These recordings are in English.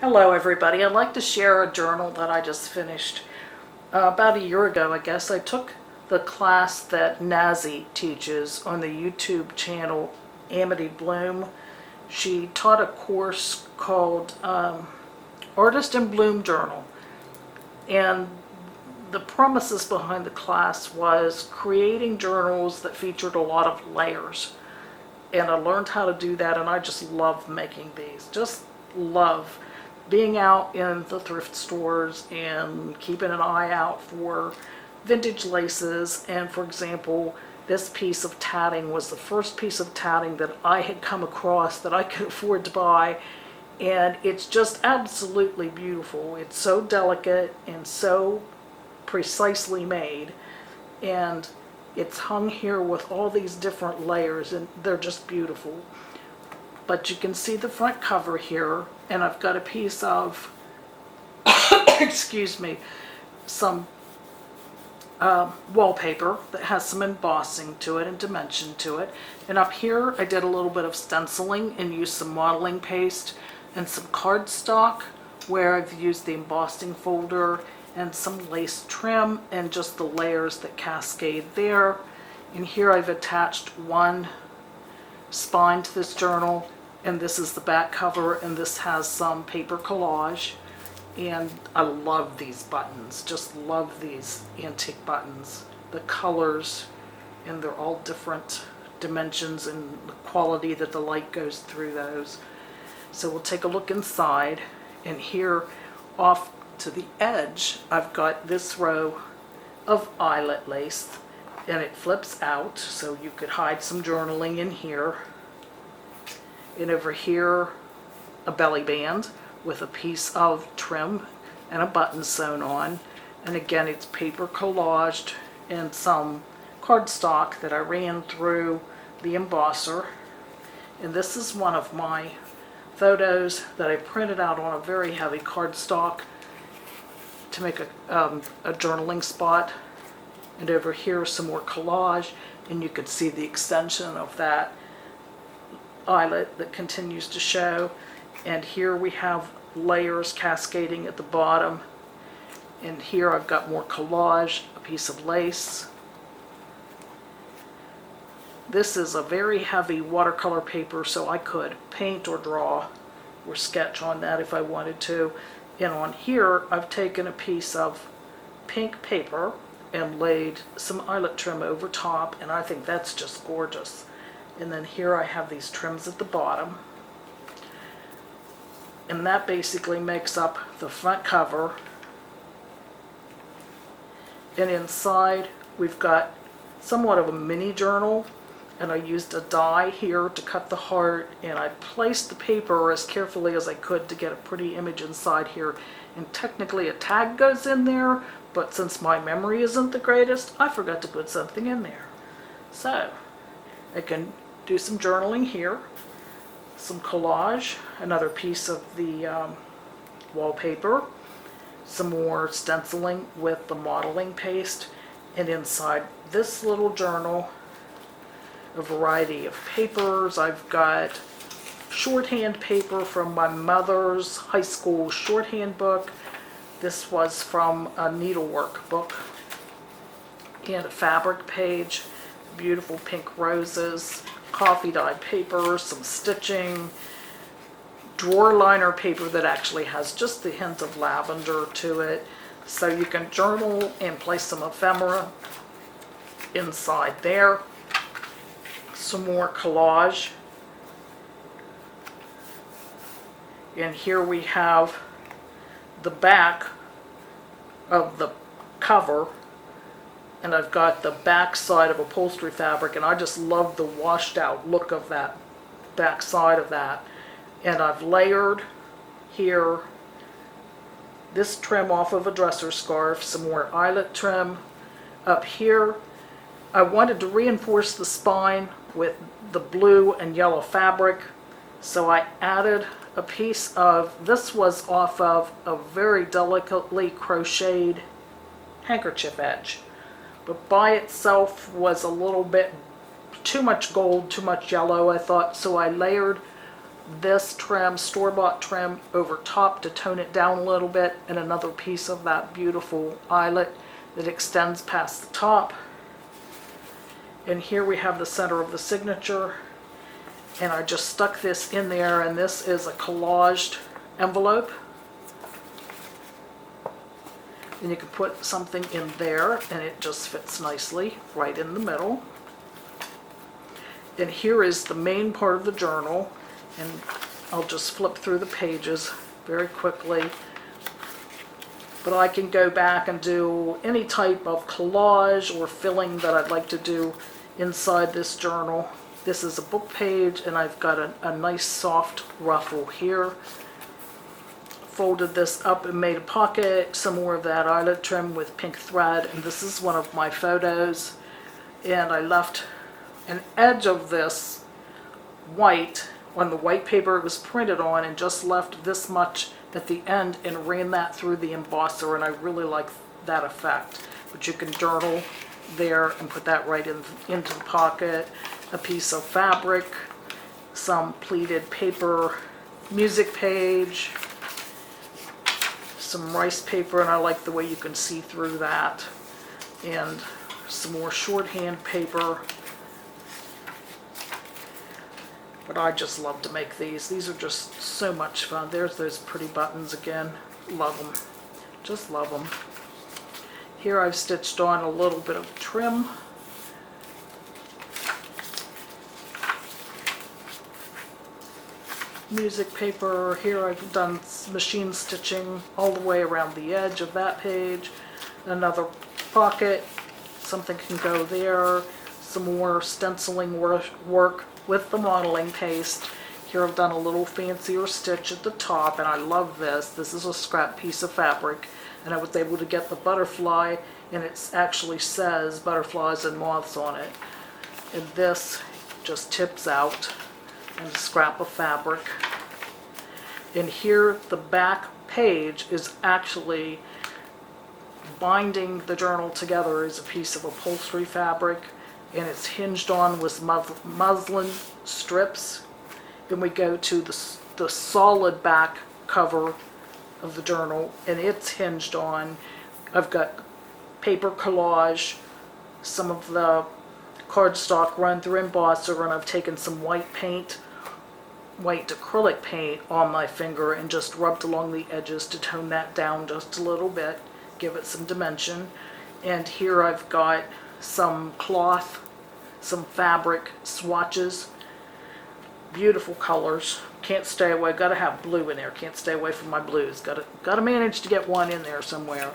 Hello everybody. I'd like to share a journal that I just finished about a year ago, I guess. I took the class that Nazi teaches on the YouTube channel Amity Bloom. She taught a course called Artist in Bloom Journal, and the premises behind the class was creating journals that featured a lot of layers, and I learned how to do that, and I just love making these. Just love being out in the thrift stores and keeping an eye out for vintage laces. And for example, this piece of tatting was the first piece of tatting that I had come across that I could afford to buy, and it's just absolutely beautiful. It's so delicate and so precisely made, and it's hung here with all these different layers, and they're just beautiful. But you can see the front cover here, and I've got a piece of, excuse me, some wallpaper that has some embossing to it and dimension to it. And up here I did a little bit of stenciling and used some modeling paste and some cardstock where I've used the embossing folder and some lace trim and just the layers that cascade there. And here I've attached one spine to this journal, and this is the back cover, and this has some paper collage. And I love these buttons, just love these antique buttons, the colors, and they're all different dimensions and the quality that the light goes through those. So we'll take a look inside, and here off to the edge I've got this row of eyelet lace, and it flips out so you could hide some journaling in here. And over here a belly band with a piece of trim and a button sewn on, and again it's paper collaged and some cardstock that I ran through the embosser. And this is one of my photos that I printed out on a very heavy cardstock to make a journaling spot. And over here some more collage, and you can see the extension of that eyelet that continues to show. And here we have layers cascading at the bottom, and here I've got more collage, a piece of lace. This is a very heavy watercolor paper, so I could paint or draw or sketch on that if I wanted to. And on here I've taken a piece of pink paper and laid some eyelet trim over top, and I think that's just gorgeous. And then here I have these trims at the bottom, and that basically makes up the front cover. And inside we've got somewhat of a mini journal, and I used a die here to cut the heart, and I placed the paper as carefully as I could to get a pretty image inside here. And technically a tag goes in there, but since my memory isn't the greatest, I forgot to put something in there. So I can do some journaling here, some collage, another piece of the wallpaper, some more stenciling with the modeling paste, and inside this little journal a variety of papers. I've got shorthand paper from my mother's high school shorthand book. This was from a needlework book, and a fabric page, beautiful pink roses, coffee dyed paper, some stitching, drawer liner paper that actually has just the hint of lavender to it, so you can journal and place some ephemera inside there. Some more collage, and here we have the back of the cover, and I've got the back side of upholstery fabric, and I just love the washed out look of that back side of that. And I've layered here this trim off of a dresser scarf, some more eyelet trim up here. I wanted to reinforce the spine with the blue and yellow fabric, so I added a piece of, this was off of a very delicately crocheted handkerchief edge, but by itself was a little bit too much gold, too much yellow, I thought, so I layered this trim, store-bought trim, over top to tone it down a little bit, and another piece of that beautiful eyelet that extends past the top. And here we have the center of the signature, and I just stuck this in there, and this is a collaged envelope. And you can put something in there, and it just fits nicely right in the middle. And here is the main part of the journal, and I'll just flip through the pages very quickly. But I can go back and do any type of collage or filling that I'd like to do inside this journal. This is a book page, and I've got a nice soft ruffle here. Folded this up and made a pocket, some more of that eyelet trim with pink thread, and this is one of my photos. And I left an edge of this white on the white paper it was printed on, and just left this much at the end and ran that through the embosser, and I really like that effect. But you can journal there and put that right into the pocket. A piece of fabric, some pleated paper, music page, some rice paper, and I like the way you can see through that, and some more shorthand paper. But I just love to make these. These are just so much fun. There's those pretty buttons again. Love them. Just love them. Here I've stitched on a little bit of trim. Music paper. Here I've done machine stitching all the way around the edge of that page. Another pocket. Something can go there. Some more stenciling work with the modeling paste. Here I've done a little fancier stitch at the top, and I love this. This is a scrap piece of fabric, and I was able to get the butterfly, and it actually says butterflies and moths on it. And this just tips out, and a scrap of fabric. And here the back page is actually binding the journal together as a piece of upholstery fabric, and it's hinged on with muslin strips. Then we go to the solid back cover of the journal, and it's hinged on. I've got paper collage, some of the cardstock run through embosser, and I've taken some white paint, white acrylic paint on my finger, and just rubbed along the edges to tone that down just a little bit, give it some dimension. And here I've got some cloth, some fabric swatches, beautiful colors. Can't stay away. Got to have blue in there. Can't stay away from my blues. Got to manage to get one in there somewhere.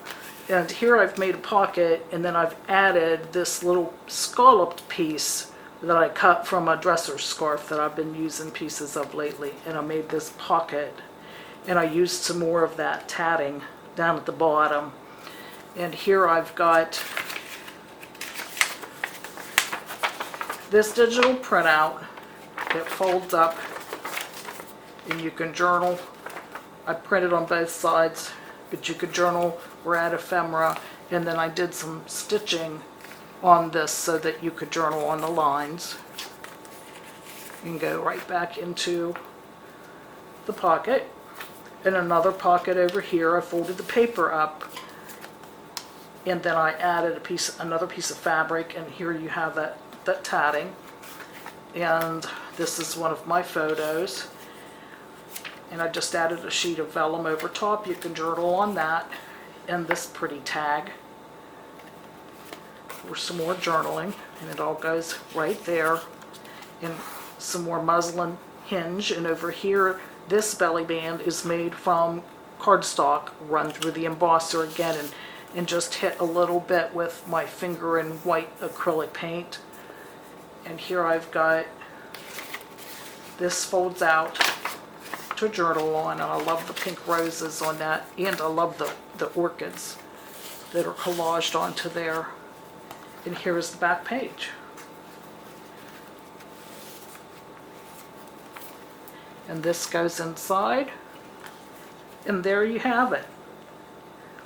And here I've made a pocket, and then I've added this little scalloped piece that I cut from a dresser scarf that I've been using pieces of lately. And I made this pocket, and I used some more of that tatting down at the bottom. And here I've got this digital printout that folds up, and you can journal. I printed on both sides, but you could journal or add ephemera, and then I did some stitching on this so that you could journal on the lines. You can go right back into the pocket. And another pocket over here, I folded the paper up, and then I added another piece of fabric, and here you have that tatting. And this is one of my photos, and I just added a sheet of vellum over top. You can journal on that, and this pretty tag for some more journaling, and it all goes right there. And some more muslin hinge, and over here this belly band is made from cardstock run through the embosser again, and just hit a little bit with my finger in white acrylic paint. And here I've got, this folds out to journal on, and I love the pink roses on that, and I love the orchids that are collaged onto there. And here is the back page. And this goes inside, and there you have it.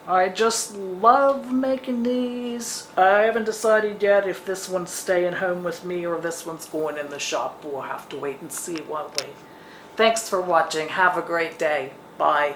I just love making these. I haven't decided yet if this one's staying home with me or this one's going in the shop. We'll have to wait and see, won't we? Thanks for watching. Have a great day. Bye.